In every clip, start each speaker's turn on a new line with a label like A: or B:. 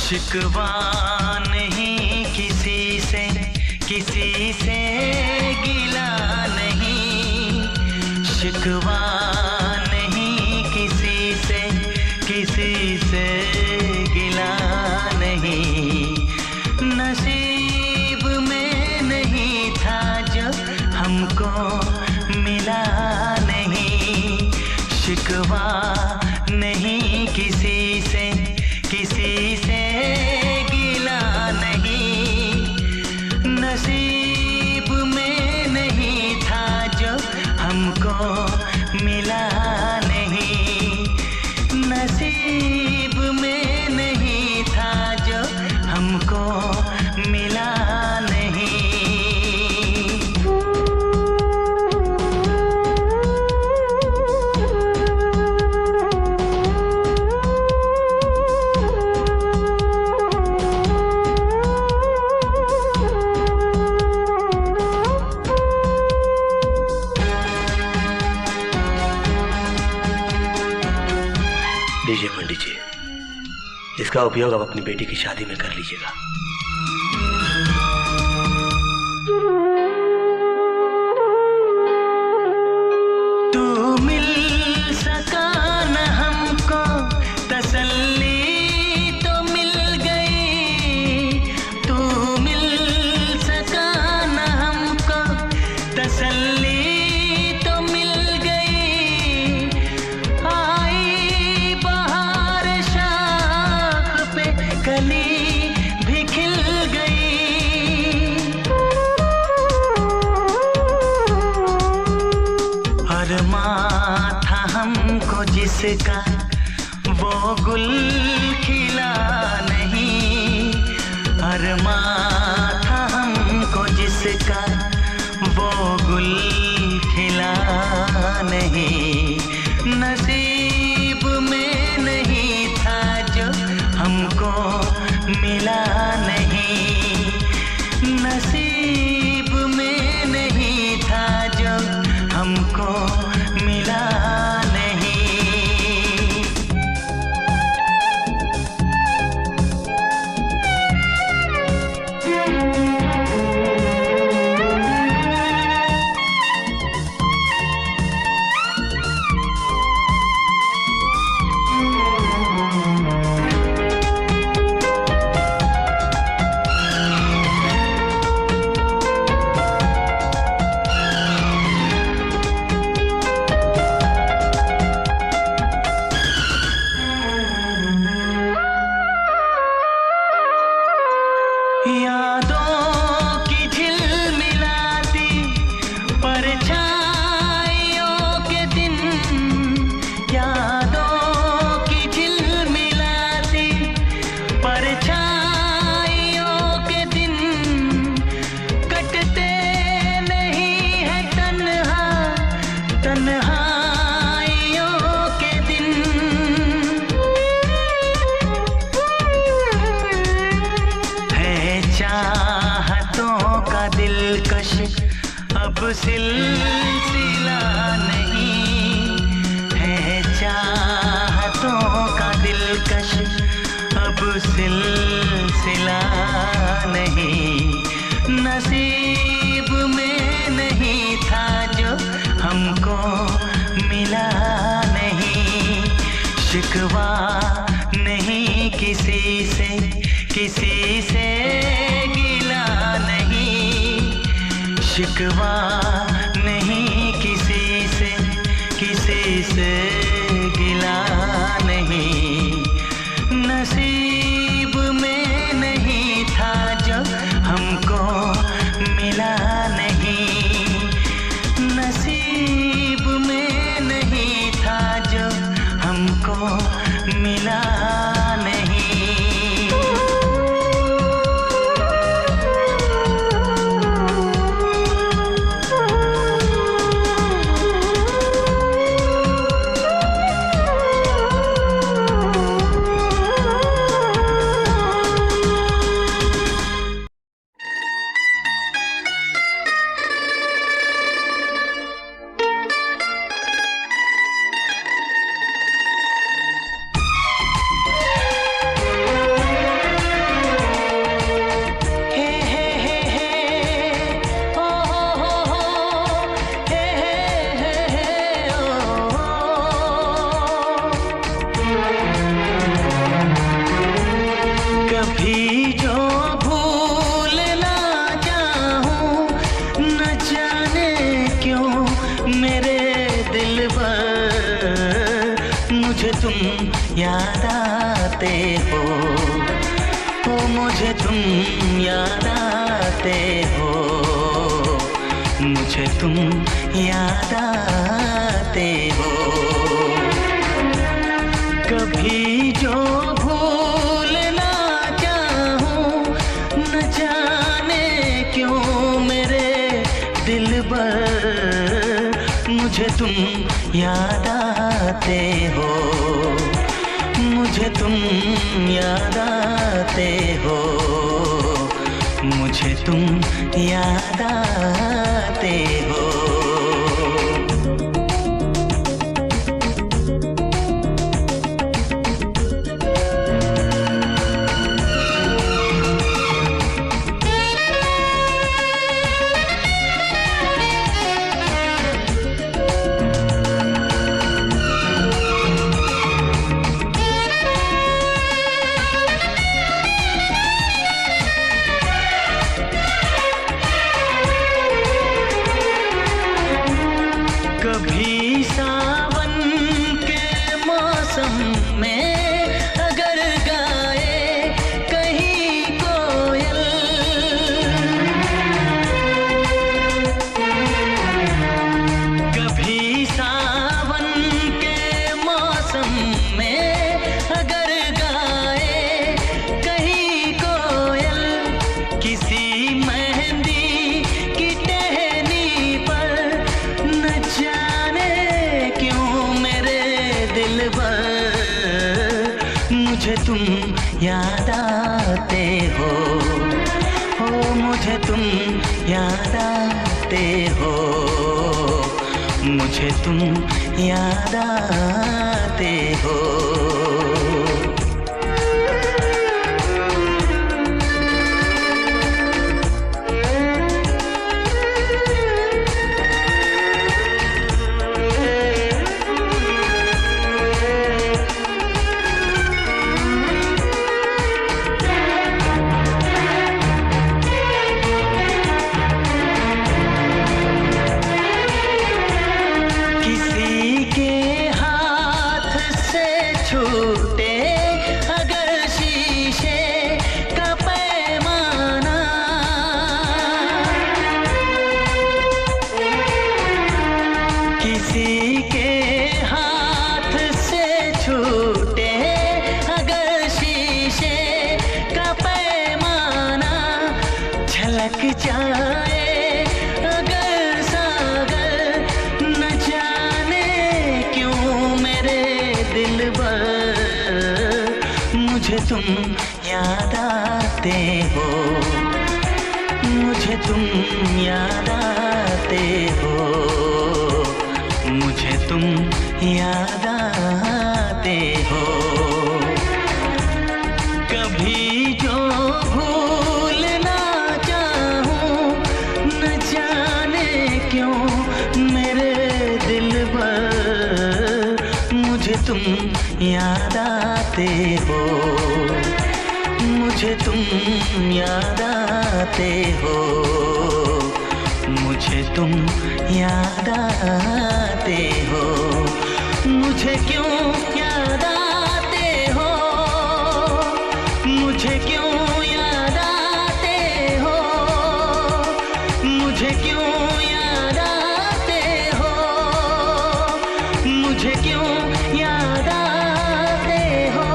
A: शिकवा नहीं किसी से गिला नहीं, शिकवा नहीं किसी से गिला नहीं। नसीब में नहीं था जो हमको मिला नहीं, शिकवा नहीं किसी से गिला नहीं। नसीब में नहीं था जो हमको मिला नहीं, नसीब में नहीं था जो हमको मिला नहीं। लीजिए पंडित जी, इसका उपयोग आप अपनी बेटी की शादी में कर लीजिएगा। तू मिल सका न हमको तसल्ली तो मिल गई, तू मिल सका न हमको तसल्ली तो मिल गई। आई बहार शाख पे कली भी खिल गई। अरमां था हमको जिसका वो गुल खिला नहीं, अरमां था हमको जिसका वो गुल खिला नहीं। नसीब में नहीं था जो हमको मिला नहीं, नसीब में नहीं था जो हमको मिला नहीं। यादों की झिलमिलाती परछाइयों के दिन, यादों की झिलमिलाती परछाइयों के दिन कटते नहीं है तन्हाइयों के दिन। चाहतों का दिलकश अब सिलसिला नहीं है, चाहतों का दिलकश अब सिलसिला नहीं। नसीब में नहीं था जो हमको मिला नहीं, शिकवा नहीं किसी से गिला नहीं, शिकवा नहीं किसी से गिला नहीं। नसीब में नहीं था जो हमको मिला नहीं, नसीब में नहीं था जो हमको मिला नहीं।
B: याद आते हो, मुझे तुम याद आते हो, मुझे तुम याद आते हो। कभी जो भूल ना चाहूं, न जाने क्यों मेरे दिलबर, मुझे तुम याद आते हो, मुझे तुम याद आते हो, मुझे तुम याद आते हो। कभी सावन के मौसम में अगर गाए कहीं कोयल, कभी सावन के मौसम में अगर गाए कहीं कोयल, किसी मेहंदी की टहनी पर न जाने क्यों मेरे दिलबर, मुझे तुम याद आते हो, मुझे तुम याद आते हो, मुझे तुम याद आते हो। किसी के हाथ से छूटे अगर शीशे का पैमाना, किसी के हाथ से छूटे अगर शीशे का पैमाना, झलक जाए अगर सागर, न जाने क्यों मेरे दिलबर, मुझे तुम याद आते हो, मुझे तुम याद आते हो, मुझे तुम याद आते हो। कभी जो भूल ना चाहूं, न जाने क्यों मेरे दिलबर, मुझे तुम याद आते हो, मुझे तुम याद आते हो, मुझे तुम याद आते हो, मुझे क्यों याद आते हो, मुझे क्यों याद आते हो, मुझे क्यों याद आते हो, मुझे क्यों याद आते हो।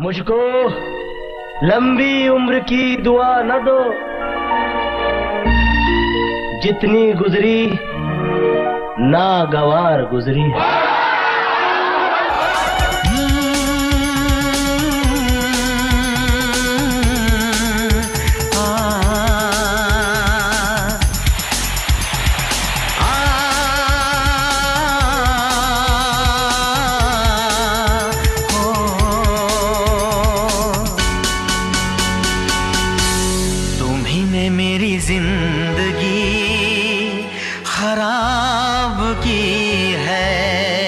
A: मुझको लंबी उम्र की दुआ न दो, जितनी गुजरी नागवार गुजरी।
B: तुम्ही मेरी जिंदगी खराब की है,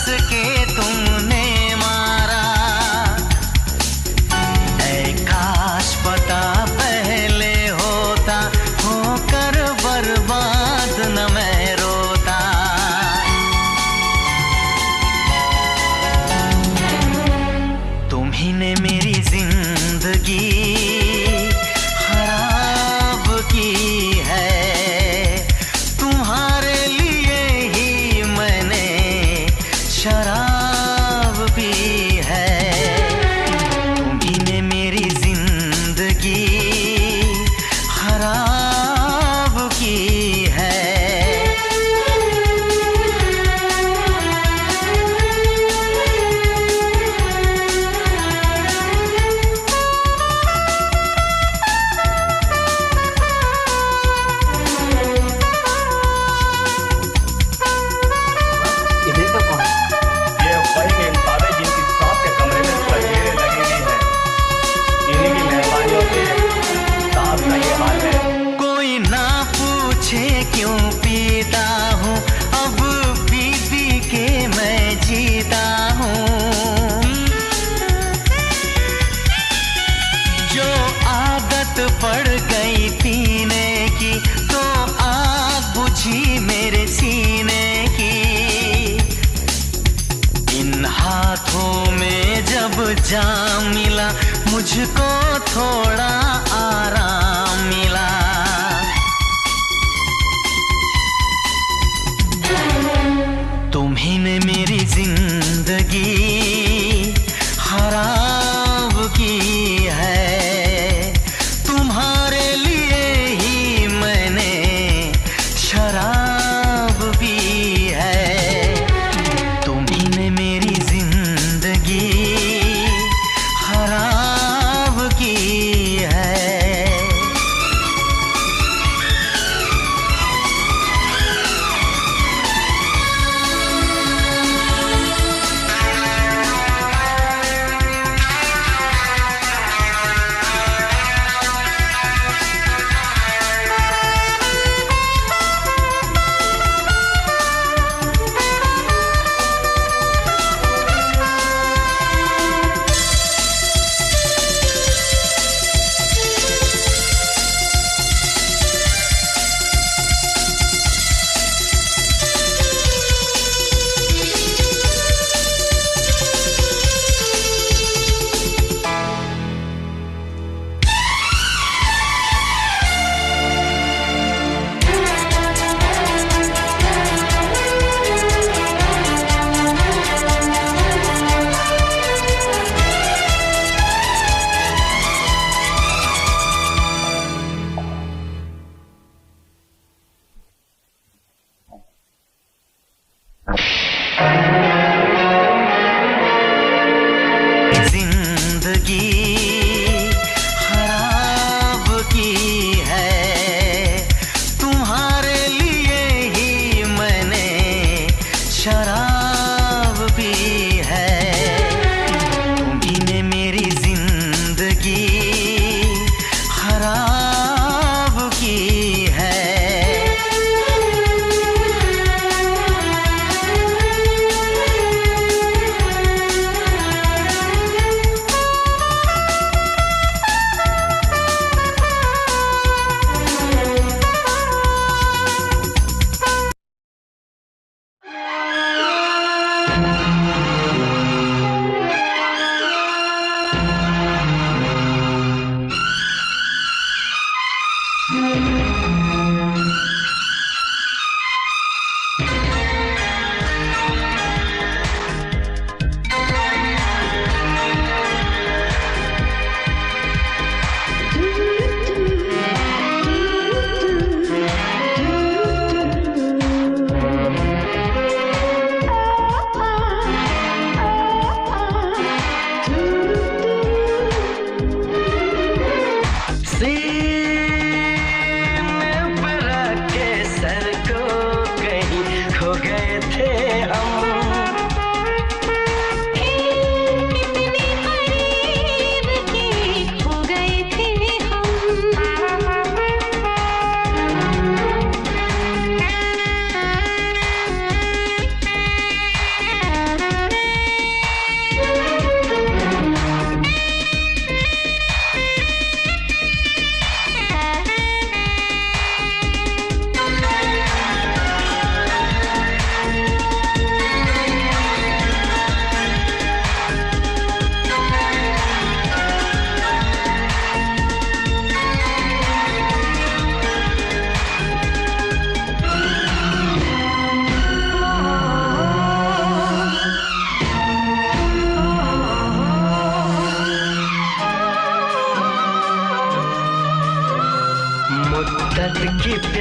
C: के तुमने मारा। ऐ काश पता पहले होता, होकर बर्बाद न मैं रोता। तुम्ही ने मेरी जिंदगी खराब की है, तुम्हारे लिए ही मैंने शराब पी है। तुम्ही ने मेरी जिंदगी खराब की है। क्यों पीता हूँ अब पी के मैं जीता हूँ। जो आदत पड़ गई पीने की, तो आग बुझी मेरे सीने की। इन हाथों में जब जाम मिला, मुझको थोड़ा आराम मिला। तुम्ही ने मेरी जिंदगी खराब की है, तुम्हारे लिए ही मैंने शराब पी है। तुम्ही ने मेरी जिंदगी खराब की है।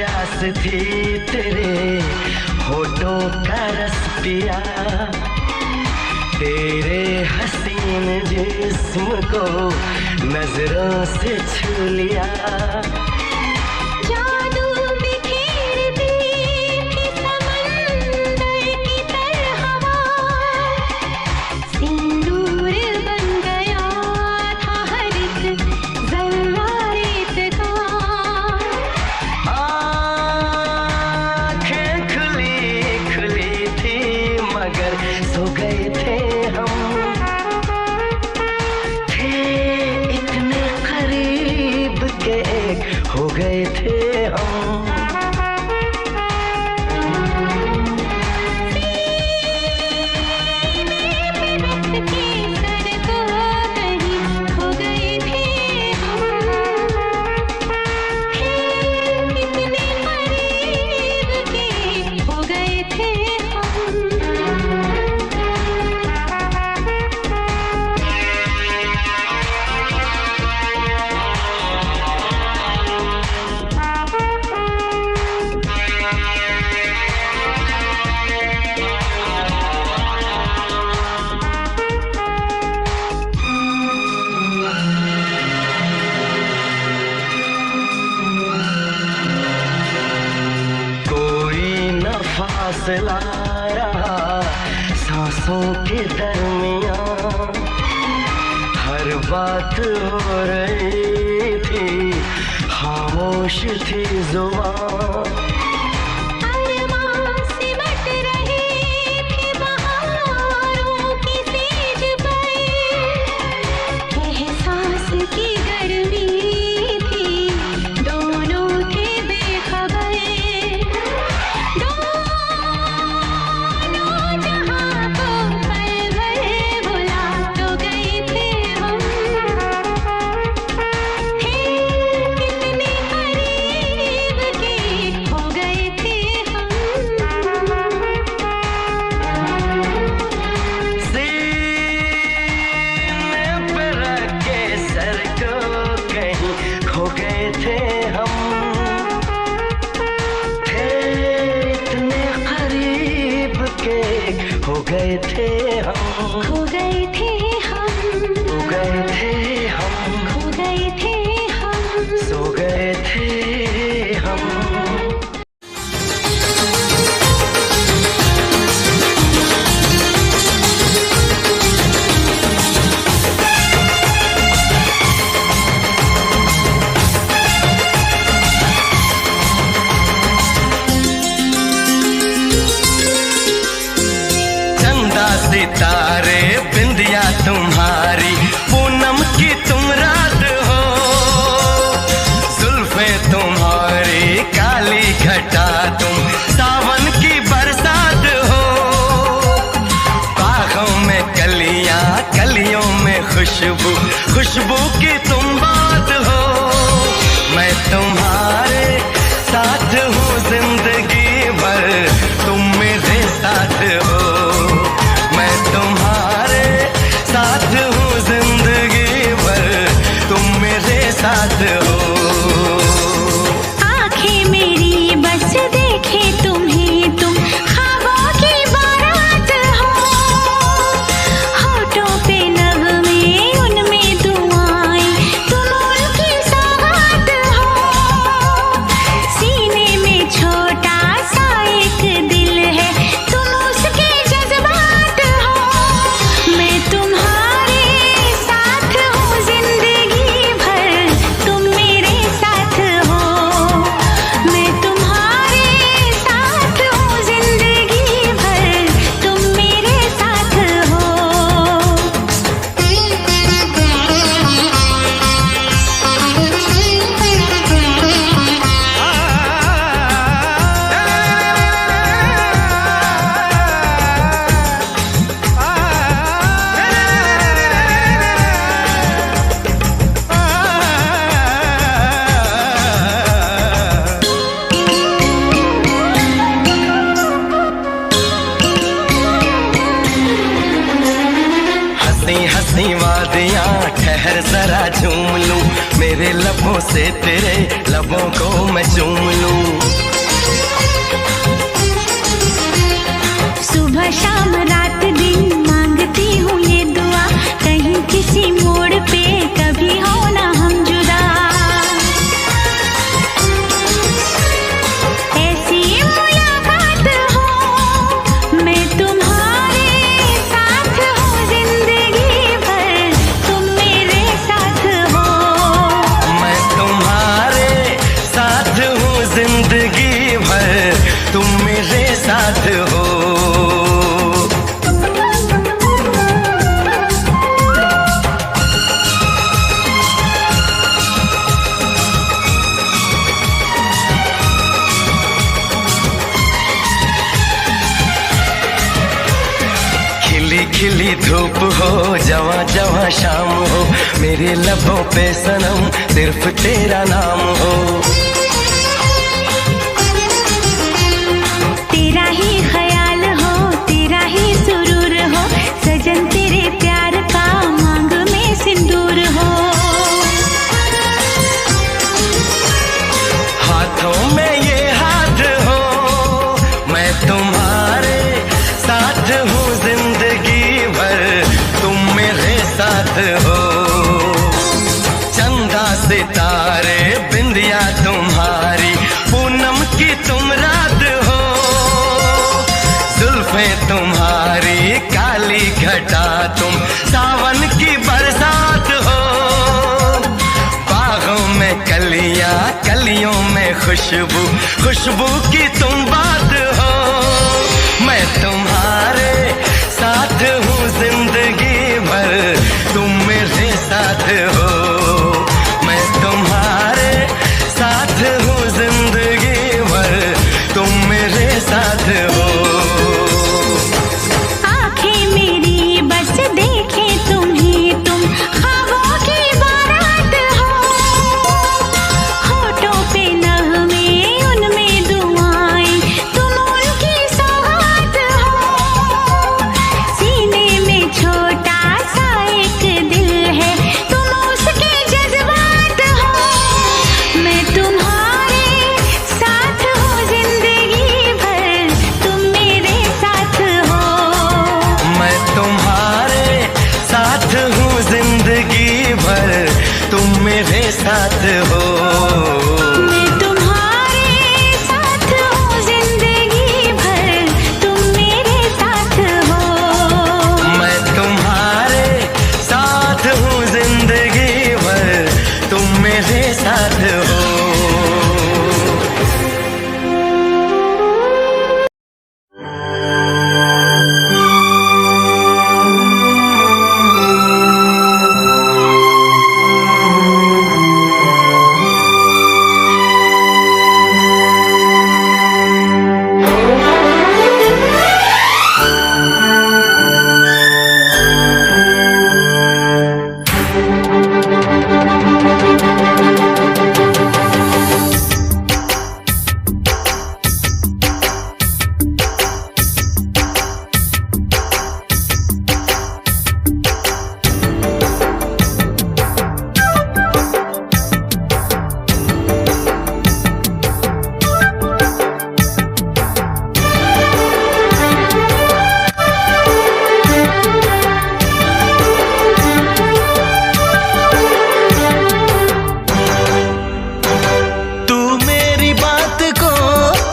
C: प्यास थी तेरे होठों का रस पिया, तेरे हसीन जिस्म को नजरों से छू लिया।
B: जादू बिखेरती थी समंदर की तरह हवा, सिंदूर बन गया था हर एक जर्रा रेत का।
C: आँखें खुली खुली थी मगर सो गए थे हम, थे इतने करीब के एक हो गए थे हम। फासला रहा सांसों के दरमियां, हर बात हो रही थी खामोश थी जुबान। हो गए थे हम,
B: खो गए थे हम,
C: हो गए थे हम,
B: खो गए थे हम,
C: सो गए थे हम। सितारे बिंदिया तुम्हारी पूनम की तुम रात हो, जुल्फे तुम्हारी काली घटा तुम सावन की बरसात हो। बागों में कलियां कलियों में खुशबू खुशबू की तुम बात हो। मैं तुम्हारे साथ हूँ जिंदगी भर, तुम मेरे साथ हो। मैं तुम्हारे साथ हूँ जिंदगी भर, तुम मेरे साथ हो।
B: आँखें मेरी बस देखे तुम्हें, तुम ख्वाबों की बारात हो। होठों पे नगमे उनमें दुआएं, तुम उनकी सौगात हो। सीने में छोटा सा एक दिल है, तुम उसके जज्बात हो। मैं तुम्हारे साथ हूँ जिंदगी भर, तुम मेरे साथ हो। मैं तुम्हारे साथ हूँ जिंदगी भर, तुम मेरे साथ हो।
C: हंसी हंसी वादियाँ ठहर जरा झूम लूं, मेरे लबों से तेरे लबों को मैं चूम लूं।
B: सुबह शाम रात दिन मांगती हूँ ये दुआ, कहीं किसी मोड़ पे कभी हो ना हम जुदा। ऐसी मुलाकात हो मैं तुम्हारे साथ हूँ जिंदगी भर, तुम मेरे साथ हो।
C: मैं तुम्हारे साथ हूँ जिंदगी भर, तुम मेरे साथ हो। खिली धूप हो जवां जवां शाम हो, मेरे लबों पे सनम सिर्फ तेरा नाम हो।
B: तेरा ही ख्याल हो तेरा ही सुरूर हो, सजन तेरे प्यार का मांग में सिंदूर हो।
C: हाथों में ये हाथ हो मैं तुम्हारे साथ हूँ जिंदगी भर, तुम मेरे साथ हो। चंदा सितारे बिंदिया तुम्हारी, पूनम की तुम रात हो। जुल्फें तुम्हारी काली घटा तुम, सावन की बरसात हो। बागों में कलियां कलियों में खुशबू, खुशबू की तुम बात हो। मैं तुम्हारे साथ हूँ जिंदगी भर, तुम मेरे साथ हो। मैं तुम्हारे साथ हूँ जिंदगी भर, तुम मेरे साथ हो।
B: आंखें मेरी बस देखे तुम्हें, तुम ख्वाबों की बारात हो। होठों पे नगमे उनमें दुआएं, तुम उनकी सौगात हो। सीने में छोटा सा एक दिल है, तुम उसके जज्बात हो। मैं तुम्हारे साथ हूँ जिंदगी भर, तुम मेरे साथ हो।
C: मैं तुम्हारे साथ हूँ जिंदगी भर, तुम मेरे साथ हो।
B: मैं तुम्हारे साथ हूँ जिंदगी भर, तुम मेरे साथ हो।
C: मैं तुम्हारे साथ हूँ जिंदगी भर, तुम मेरे साथ हो।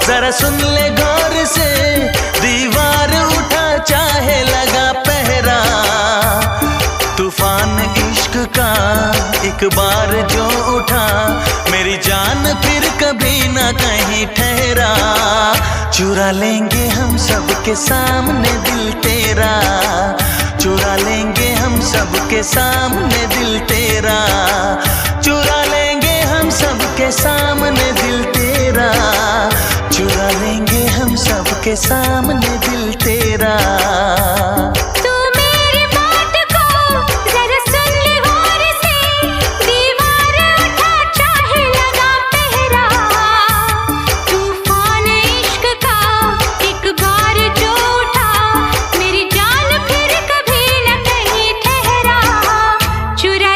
D: जरा सुन ले गौर से, दीवार उठा चाहे लगा पहरा। तूफान इश्क का एक बार जो उठा, मेरी जान फिर कभी ना कहीं ठहरा। चुरा लेंगे हम सबके सामने दिल तेरा, चुरा लेंगे हम सबके सामने दिल तेरा, चुरा लेंगे हम सबके सामने दिल तेरा, चुरा लेंगे हम सबके सामने दिल तेरा।
B: चुरा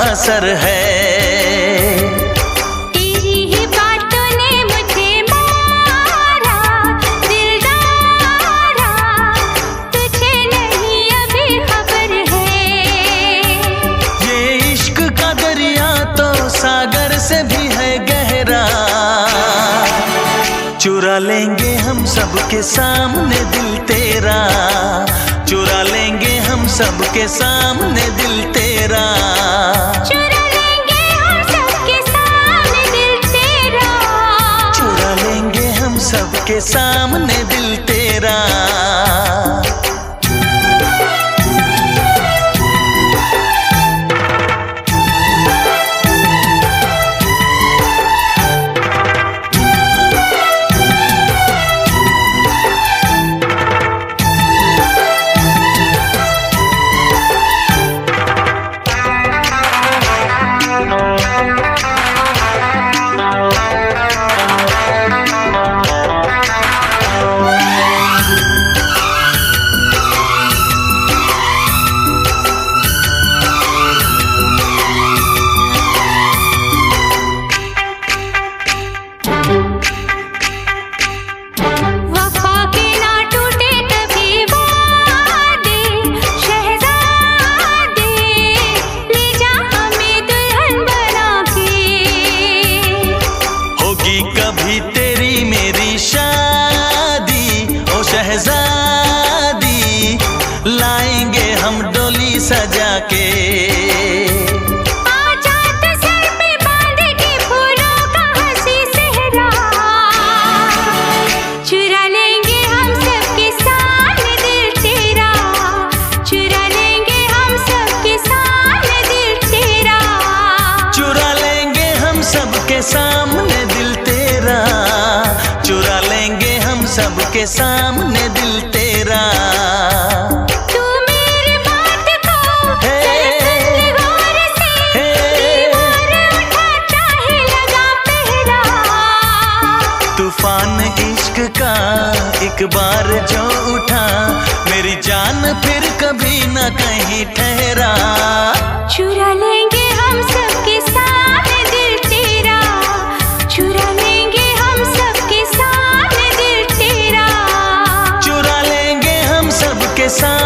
D: असर है।
B: तेरी ही बातों ने मुझे मारा दिलदारा, तुझे नहीं अभी खबर है।
D: ये इश्क का दरिया तो सागर से भी है गहरा, चुरा लेंगे हम सबके सामने दिल तेरा, चुरा लेंगे हम सबके सामने दिल तेरा,
B: चुरा लेंगे हम सबके सामने दिल तेरा,
D: चुरा लेंगे हम सबके सामने दिल तेरा।
B: वफा के ना टूटे कभी वादे, शहज़ादे ले जा हमें दुल्हन बना के।
D: होगी कभी तेरी मेरी शादी ओ शहजादी, लाएंगे हम डोली सजा के।
B: आजाद सर पे बांध के फूलों का हंसी सेहरा, चुरा लेंगे हम सबके सामने दिल तेरा, चुरा लेंगे हम सबके सामने दिल तेरा,
D: चुरा लेंगे हम सबके सामने दिल तेरा, चुरा लेंगे हम सबके सामने दिल तेरा।
B: तू मेरी बात को जरा सुन ले गौर से, दीवार उठा चाहे लगा पहरा।
D: तूफान इश्क का एक बार जो उठा, मेरी जान फिर कभी न कहीं ठहरा,
B: चुरा लेंगे हम सबके सामने दिल तेरा, चुरा लेंगे हम सबके सामने दिल तेरा,
D: चुरा लेंगे हम सबके सामने